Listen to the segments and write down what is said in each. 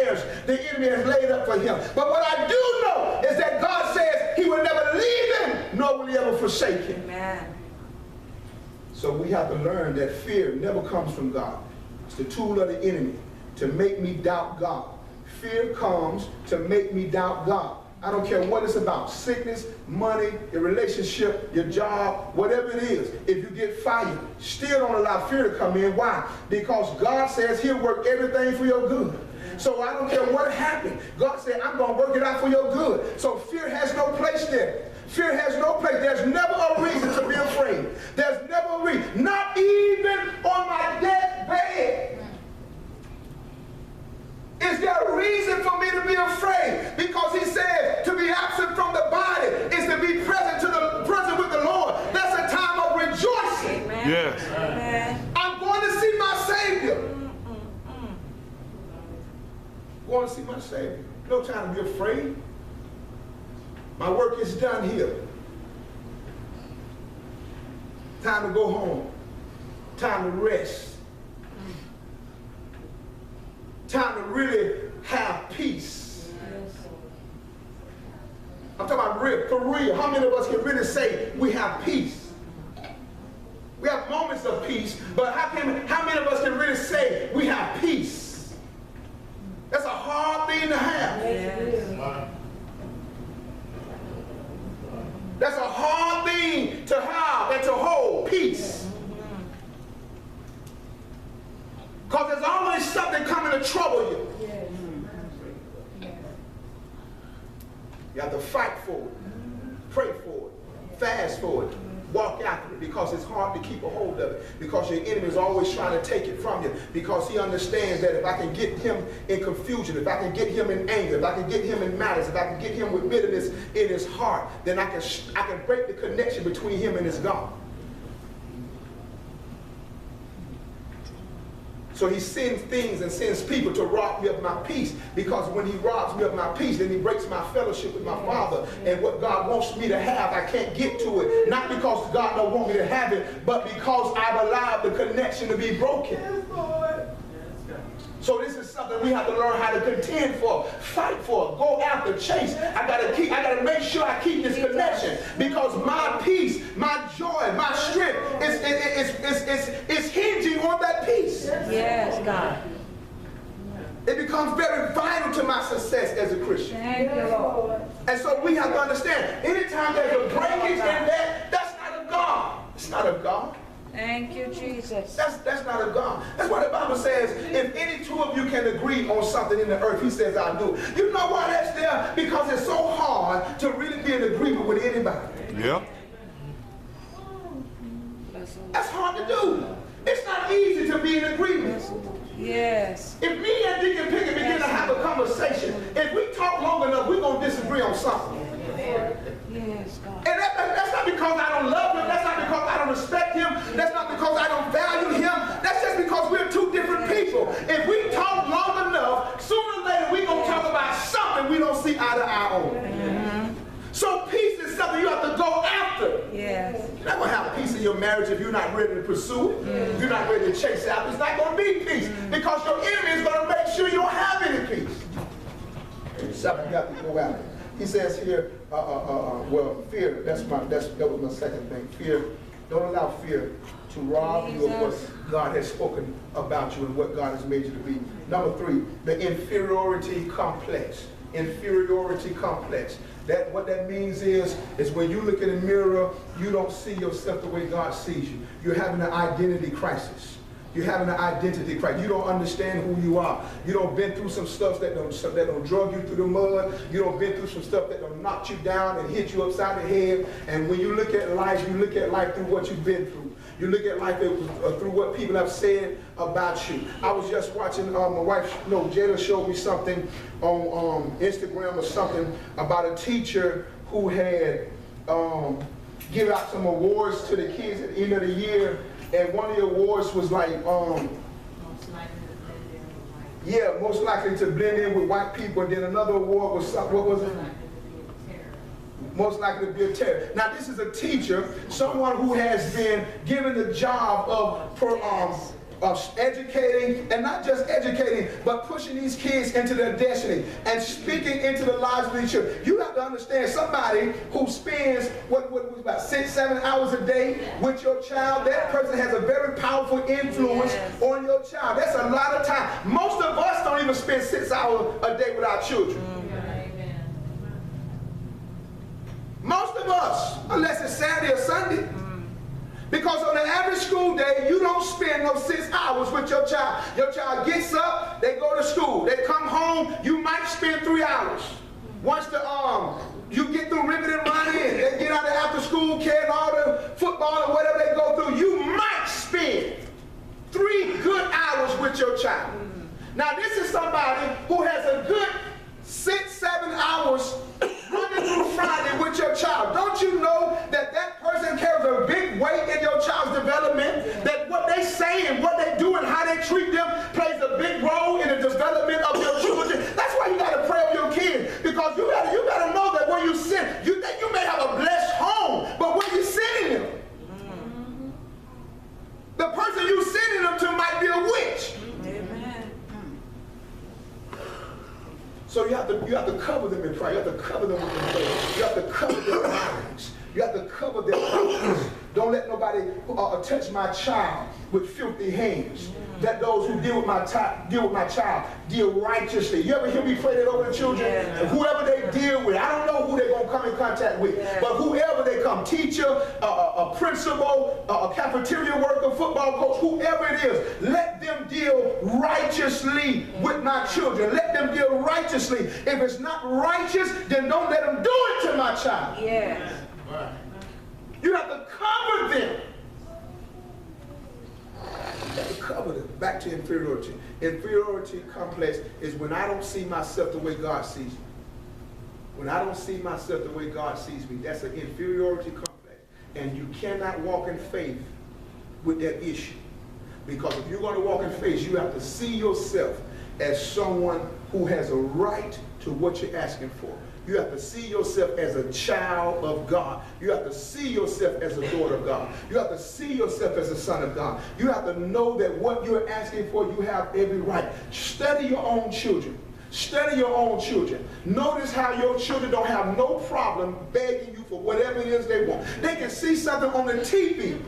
snares the enemy has laid up for him. But what I do know is that God says he will never leave him, nor will he ever forsake him. Amen. So we have to learn that fear never comes from God. It's the tool of the enemy to make me doubt God. Fear comes to make me doubt God. I don't care what it's about, sickness, money, your relationship, your job, whatever it is. If you get fired, still don't allow fear to come in. Why? Because God says he'll work everything for your good. So I don't care what happened. God said, I'm going to work it out for your good. So fear has no place there. Fear has no place. There's never a reason to be afraid. There's never a reason. Not even on my deathbed. Is there a reason for me to be afraid? Because he said to be absent from the body is to be present with the Lord. That's a time of rejoicing. Amen. Yes. Amen. I'm going to see my Savior. Going to see my Savior. No time to be afraid. My work is done here. Time to go home. Time to rest. Time to really have peace. I'm talking about real, for real. How many of us can really say we have peace? We have moments of peace, but how many of us can really say we have peace? That's a hard thing to have. Yes. That's a hard thing to have and to hold, peace. Because there's always something coming to trouble you. You have to fight for it, pray for it, fast for it, walk after it, because it's hard to keep a hold of it, because your enemy is always trying to take it from you, because he understands that if I can get him in confusion, if I can get him in anger, if I can get him in malice, if I can get him with bitterness in his heart, then I can break the connection between him and his God. So he sends things and sends people to rob me of my peace, because when he robs me of my peace, then he breaks my fellowship with my Father. And what God wants me to have, I can't get to it. Not because God don't want me to have it, but because I've allowed the connection to be broken. So this is something we have to learn how to contend for, fight for, go after, chase. I gotta make sure I keep this connection, because my peace, my joy, my strength is hinging on that peace. Yes, God. It becomes very vital to my success as a Christian. Thank you, Lord. And so we have to understand, anytime there's a breakage in that's not of God. It's not of God. Thank you, Jesus. That's not of God. That's why the Bible says, if any two of you can agree on something in the earth, he says, I'll do it. You know why that's there? Because it's so hard to really be in agreement with anybody. Yep. That's hard to do. It's not easy to be in agreement. Yes. If me and Deacon Pickett begin to have a conversation, if we talk long enough, we're going to disagree on something. Yes, God. And that's not because I don't love him. That's not because I don't respect him. That's not because I don't value him. That's just because we're two different people. If we talk long enough, sooner or later we're going to talk about something we don't see eye to eye on. So peace is something you have to go after. Yes. You're not going to have peace in your marriage if you're not ready to pursue it. If you're not ready to chase after it. It's not going to be peace, because your enemy is going to make sure you don't have any peace. Something you have to go after. He says here, well, fear, that was my second thing. Fear, don't allow fear to rob you of what God has spoken about you and what God has made you to be. Number 3, the inferiority complex. Inferiority complex. What that means is when you look in the mirror, you don't see yourself the way God sees you. You're having an identity crisis. You're having an identity crisis. You don't understand who you are. You don't been through some stuff that don't drug you through the mud. You don't been through some stuff that don't knock you down and hit you upside the head. And when you look at life, you look at life through what you've been through. You look at life through what people have said about you. I was just watching, my wife, Jayla showed me something on Instagram or something about a teacher who had given out some awards to the kids at the end of the year. And one of the awards was like, most likely to blend in with white people. And then another award was, what was it? Most likely to be a terror. Now this is a teacher, someone who has been given the job of educating, and not just educating, but pushing these kids into their destiny and speaking into the lives of these children. You have to understand, somebody who spends about 6-7 hours a day with your child, that person has a very powerful influence on your child. That's a lot of time. Most of us don't even spend 6 hours a day with our children. Most of us, unless it's Saturday or Sunday. Because on the average school day, you don't spend those 6 hours with your child. Your child gets up, they go to school. They come home, you might spend 3 hours. Once you get through ribbon and running, they get out of after school care and all the football or whatever they go through, you might spend 3 good hours with your child. Now this is somebody who has a good 6-7 hours running through Friday with your child. Don't you know that that person carries a big weight in your child's development? That what they say and what they do and how they treat them plays a big role in the development of your children. That's why you got to pray over your kids, because you got to know that where you sit, you think you may have a blessed home, but where you sending them, the person you sending them to might be a witch. So you have to cover them in prayer. You have to cover them with prayer. You have to cover their minds. You have to cover their thoughts. Don't let nobody touch my child with filthy hands. Let those who deal with my child deal righteously. You ever hear me pray that over the children? Yeah. Whoever they deal with, I don't know who they're going to come in contact with, but whoever they come, teacher, a principal, a cafeteria worker, football coach, whoever it is, let them deal righteously with my children. Let them deal righteously. If it's not righteous, then don't let them do it to my child. Yes. Right. You have to cover them. You have to cover them. Back to inferiority. Inferiority complex is when I don't see myself the way God sees me. When I don't see myself the way God sees me, that's an inferiority complex. And you cannot walk in faith with that issue. Because if you're going to walk in faith, you have to see yourself as someone who has a right to what you're asking for. You have to see yourself as a child of God. You have to see yourself as a daughter of God. You have to see yourself as a son of God. You have to know that what you're asking for, you have every right. Study your own children. Study your own children. Notice how your children don't have no problem begging you for whatever it is they want. They can see something on the TV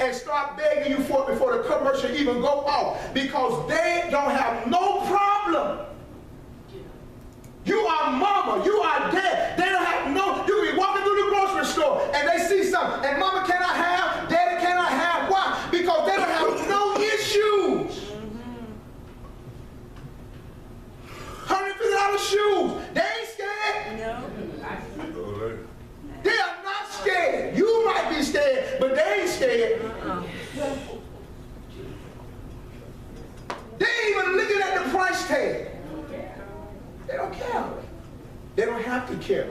and start begging you for it before the commercial even go off, because they don't have no problem. You are mama, you are dad. They don't have no, you can be walking through the grocery store and they see something, and mama cannot have, daddy cannot have. Why? Because they don't have no issues. $150 shoes. They ain't scared. No. They are not scared. You might be scared, but they ain't scared. They ain't even looking at the price tag. They don't care. They don't have to care.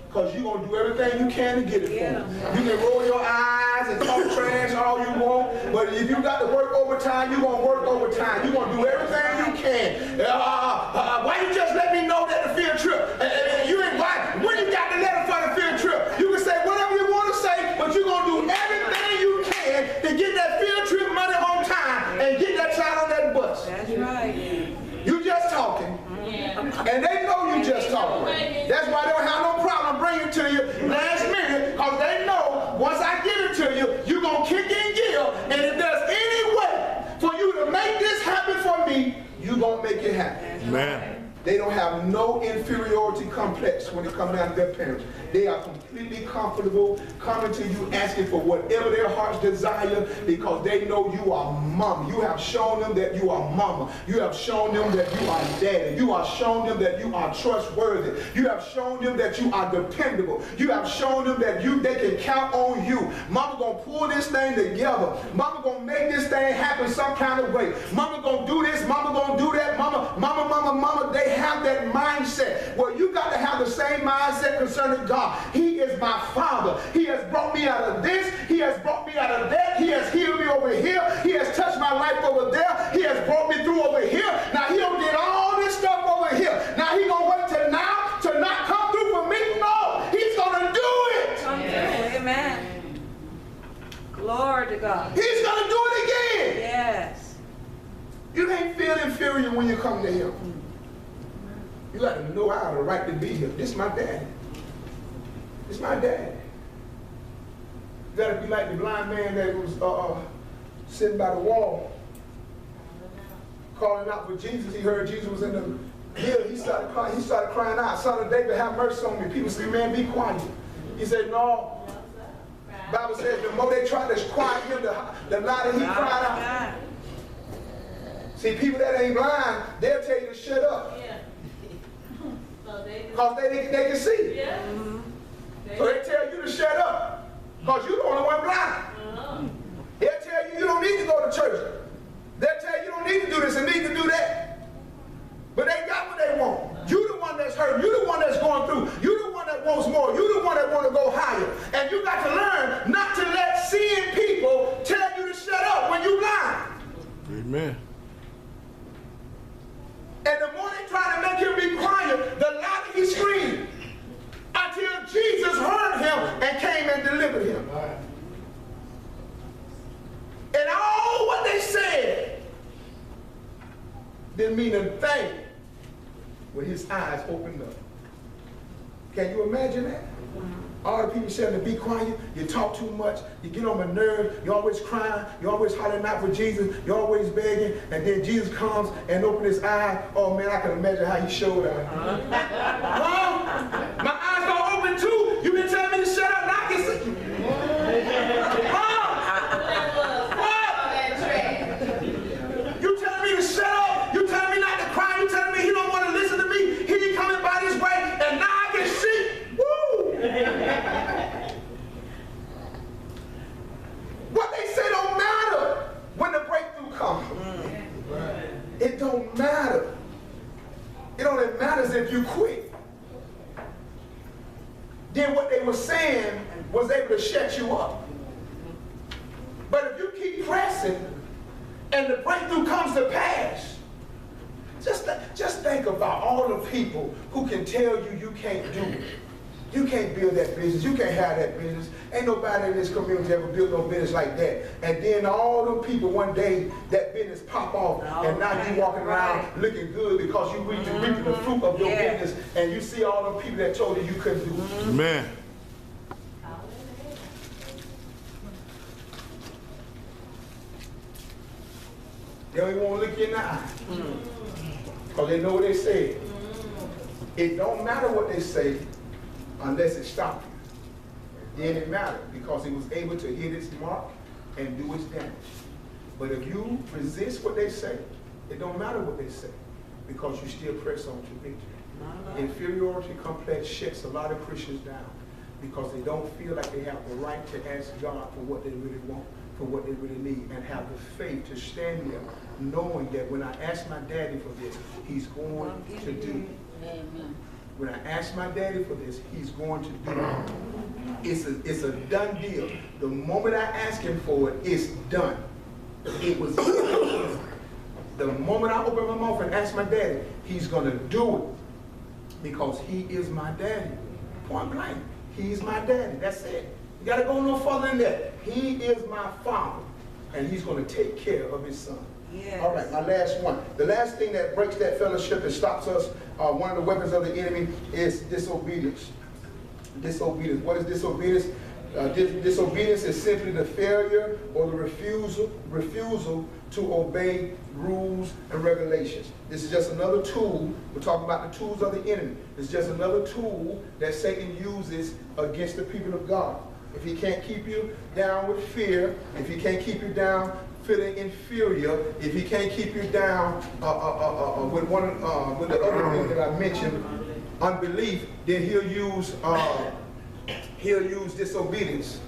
Because you're going to do everything you can to get it for them. You can roll your eyes and talk trash all you want, but if you got to work overtime, you're going to work overtime. You're going to do everything you can. Why you just let me know that the field trip? You ain't why. When you got the letter for the field trip, you can say whatever you want to say, but you're going to do everything you can to get that field trip money on time and get that child on that bus. That's right. You just talking. And they know you just talking. That's why they don't have no problem bringing it to you last minute, because they know once I give it to you, you're going to kick in gear. And if there's any way for you to make this happen for me, you're going to make it happen. Amen. They don't have no inferiority complex when it comes down to their parents. They are completely comfortable coming to you asking for whatever their hearts desire, because they know you are mama. You have shown them that you are mama. You have shown them that you are daddy. You have shown them that you are trustworthy. You have shown them that you are dependable. You have shown them that they can count on you. Mama gonna pull this thing together. Mama gonna make this thing happen some kind of way. Mama gonna do this. Mama gonna do that. Mama. They have that mindset. Well, you got to have the same mindset concerning God. He is my Father. He has brought me out of this. He has brought me out of that. He has healed me over here. He has touched my life over there. He has brought me through over here. Now he don't get all this stuff over here. Now he gonna wait till now to not come through for me? No, he's gonna do it. Amen. Glory to God. He's gonna do it again. Yes. You got to know I have a right to be here. This is my daddy. This is my daddy. You got to be like the blind man that was sitting by the wall, calling out for Jesus. He heard Jesus was in the hill. He started crying out, "Son of David, have mercy on me." People say, "Man, be quiet." He said, "No." The Bible says the more they tried to quiet him, the louder he cried out. See, people that ain't blind, they'll tell you to shut up. Because they can see. Yeah. So they tell you to shut up. Because you're the only one blind. They'll tell you you don't need to go to church. They'll tell you you don't need to do this and need to do that. But they got what they want. You the one that's hurt. You the one that's going through. You the one that wants more. You the one that want to go higher. And you got to learn not to let seeing people tell you to shut up when you're blind. Amen. And the more they try to make him be quiet, the louder he screamed. Until Jesus heard him and came and delivered him. And all what they said didn't mean a thing when his eyes opened up. Can you imagine that? All the people saying to be quiet, you talk too much, you get on my nerves, you're always crying, you're always hollering out for Jesus, you're always begging, and then Jesus comes and opens his eyes. Oh man, I can imagine how he showed up. Huh? My eyes don't open too. You been telling me to shut up, and I can see. What? You telling me to shut up? You telling me not to cry? You telling me he don't want to listen to me? He coming by this way, and now I can see. What they say don't matter when the breakthrough comes. It don't matter. It only matters if you quit. Then what they were saying was able to shut you up. But if you keep pressing and the breakthrough comes to pass, just think about all the people who can tell you you can't do it. You can't build that business. You can't have that business. Ain't nobody in this community ever built no business like that. And then all them people one day, that business pop off, and now you walking around looking good because you reaping the fruit of your business, and you see all them people that told you you couldn't do it. Amen. They don't even want to look you in the eye. Because they know what they said. It don't matter what they say unless it stops you. Then it mattered because it was able to hit its mark and do its damage. But if you resist what they say, it don't matter what they say because you still press on to victory. Inferiority complex shuts a lot of Christians down because they don't feel like they have the right to ask God for what they really want, for what they really need, and have the faith to stand there knowing that when I ask my daddy for this, he's going to do it. Amen. When I ask my daddy for this, he's going to do it. It's a done deal. The moment I ask him for it, it's done. It was done. The moment I open my mouth and ask my daddy, he's going to do it because he is my daddy. Point blank. He's my daddy. That's it. You got to go no further than that. He is my father, and he's going to take care of his son. Yes. All right, my last one. The last thing that breaks that fellowship and stops us, one of the weapons of the enemy is disobedience. Disobedience. What is disobedience? Disobedience is simply the failure or the refusal to obey rules and regulations. This is just another tool. We're talking about the tools of the enemy. It's just another tool that Satan uses against the people of God. If he can't keep you down with fear, if he can't keep you down feeling inferior, if he can't keep you down with the other thing that I mentioned, unbelief, then he'll use disobedience.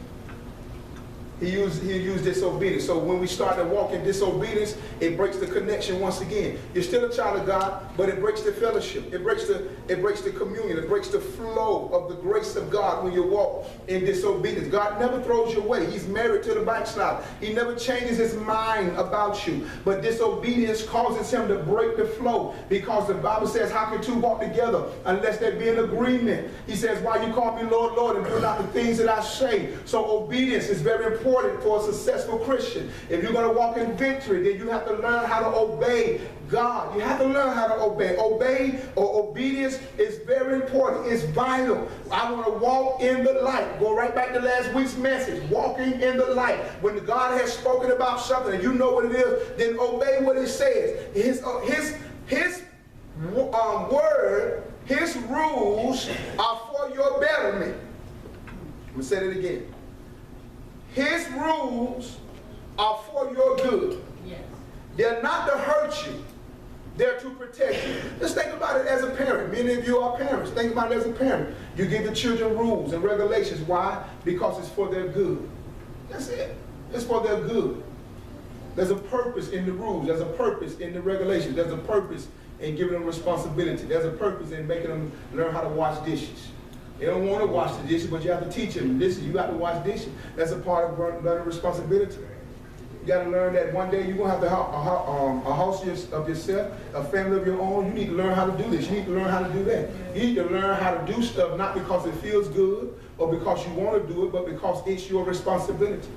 He'll use disobedience. So when we start to walk in disobedience, it breaks the connection once again. You're still a child of God, but it breaks the fellowship. It breaks the communion. It breaks the flow of the grace of God when you walk in disobedience. God never throws you away. He's married to the backslider. He never changes his mind about you. But disobedience causes him to break the flow because the Bible says, how can two walk together unless there be an agreement? He says, why you call me Lord, Lord, and do not the things that I say. So obedience is very important for a successful Christian. If you're going to walk in victory, then you have to learn how to obey God. You have to learn how to obey. Obey or obedience Obedience is very important. It's vital. I want to walk in the light. Go right back to last week's message. Walking in the light. When God has spoken about something and you know what it is, then obey what it says. His word, his rules are for your betterment. I'm going to say it again. His rules are for your good. Yes. They're not to hurt you. They're to protect you. Just think about it as a parent. Many of you are parents. Think about it as a parent. You give the children rules and regulations. Why? Because it's for their good. That's it. It's for their good. There's a purpose in the rules. There's a purpose in the regulations. There's a purpose in giving them responsibility. There's a purpose in making them learn how to wash dishes. They don't want to wash the dishes, but you have to teach them. Listen, you got to wash dishes. That's a part of learning responsibility. You got to learn that one day you're going to have a house of yourself, a family of your own. You need to learn how to do this. You need to learn how to do that. You need to learn how to do stuff not because it feels good or because you want to do it, but because it's your responsibility.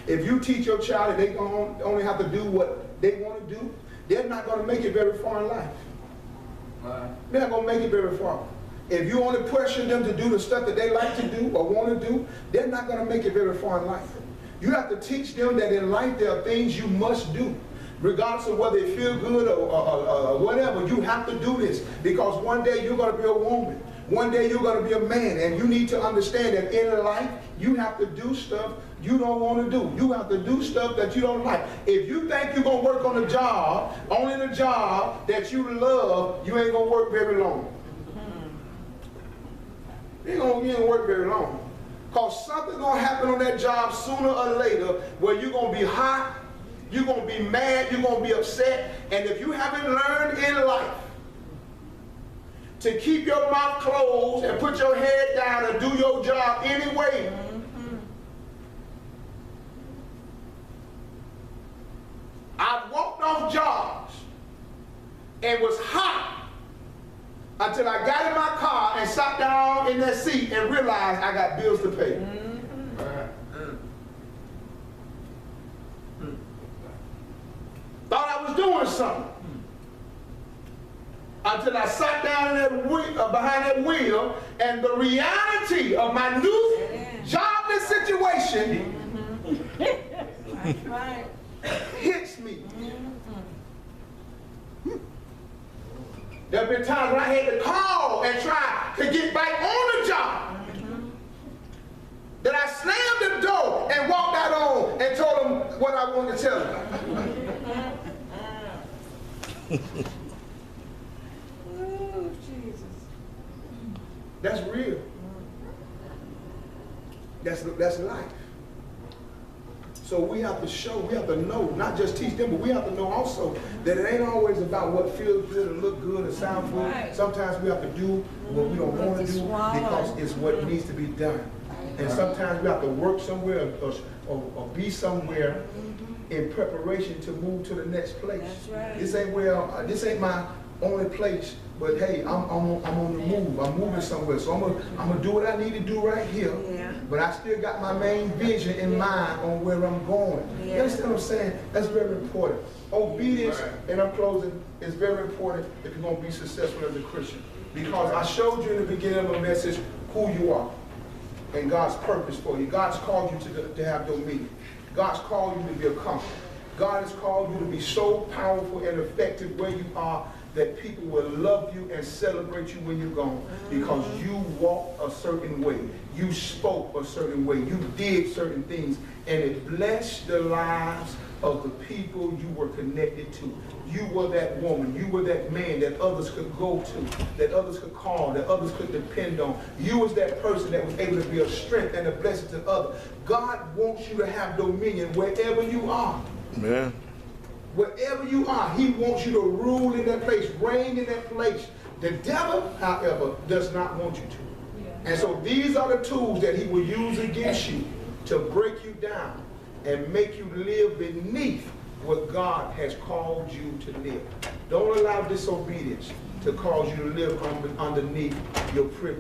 If you teach your child that they only have to do what they want to do, they're not going to make it very far in life. They're not going to make it very far. If you only pressure them to do the stuff that they like to do or want to do, they're not going to make it very far in life. You have to teach them that in life there are things you must do. Regardless of whether they feel good or whatever, you have to do this. Because one day you're going to be a woman. One day you're going to be a man. And you need to understand that in life, you have to do stuff you don't want to do. You have to do stuff that you don't like. If you think you're going to work on a job, only the job that you love, you ain't going to work very long. You ain't going to work very long. Because something's going to happen on that job sooner or later where you're going to be hot, you're going to be mad, you're going to be upset. And if you haven't learned in life to keep your mouth closed and put your head down and do your job anyway, I've walked off jobs and was hot until I got in my car and sat down in that seat and realized I got bills to pay. Thought I was doing something. Until I sat down in that behind that wheel and the reality of my new jobless situation hits me. There have been times when I had to call and try to get back on the job. That I slammed the door and walked out on and told them what I wanted to tell them. Oh, Jesus. That's real. That's life. So we have to show, we have to know, not just teach them, but we have to know also that it ain't always about what feels good or look good or sound good. Right. Sometimes we have to do what we don't want to do because it's what needs to be done. And sometimes we have to work somewhere or be somewhere in preparation to move to the next place. That's right. This ain't my only place, but hey, I'm on the move. I'm moving somewhere, so I'm gonna do what I need to do right here. Yeah. But I still got my main vision in mind on where I'm going. Yeah. You understand what I'm saying? That's very important. Obedience, and I'm closing, is very important if you're gonna be successful as a Christian. Because I showed you in the beginning of my message who you are and God's purpose for you. God's called you to have dominion. God's called you to be a conqueror. God has called you to be so powerful and effective where you are that people will love you and celebrate you when you're gone because you walked a certain way. You spoke a certain way. You did certain things, and it blessed the lives of the people you were connected to. You were that woman. You were that man that others could go to, that others could call, that others could depend on. You was that person that was able to be a strength and a blessing to others. God wants you to have dominion wherever you are. Man. Wherever you are, he wants you to rule in that place, reign in that place. The devil, however, does not want you to. And so these are the tools that he will use against you to break you down and make you live beneath what God has called you to live. Don't allow disobedience to cause you to live underneath your privilege.